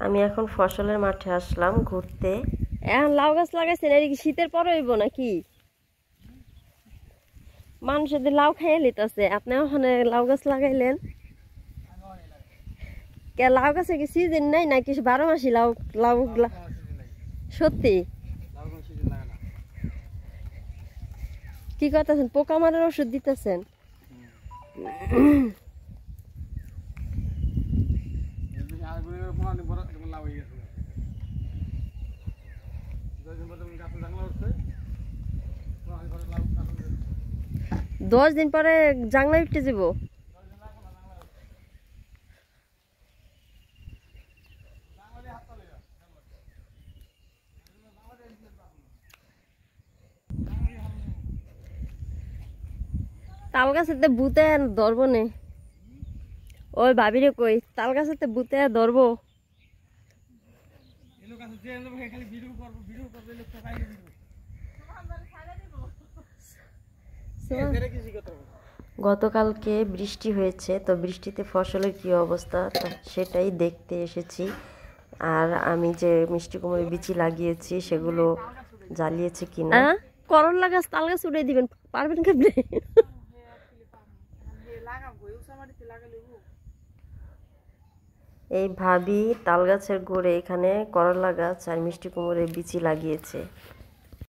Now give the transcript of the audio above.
আমি এখন ফসলের মাঠে আসলাম ঘুরতে। এখন লাউ গাছ লাগাইছেন, এর কি শীতের পরে হইব নাকি? মানুষের লাউ খাইয়ে লিতেছে, আপনি ওখানে লাউ গাছ লাগাইলেন কে? লাউ গাছের কি সিজন নাই নাকি 12 মাসি লাউ? লাউ সত্যি কি করতেছেন? পোকা মারার ওষুধ দিতেছেন? দশ দিন পরে জাংলা উঠতে যাব। তাল গাছেতে ভূতে ধরবো নে। ওই ভাবিরে কই তাল গাছেতে ভূতে ধরবো। গতকালকে বৃষ্টি হয়েছে, তো বৃষ্টিতে ফসলের কি অবস্থা সেটাই দেখতে এসেছি। আর আমি যে মিষ্টি কুমড়োর বিচি লাগিয়েছি সেগুলো জ্বালিয়েছে কিনা। করলা গাছ তাল গাছ উড়ে দিবেন, পারবেন কেমনে? এই ভাবি তাল গাছের গোড়ে এখানে করলা গাছ আর মিষ্টি কুমড়োর বিচি লাগিয়েছে।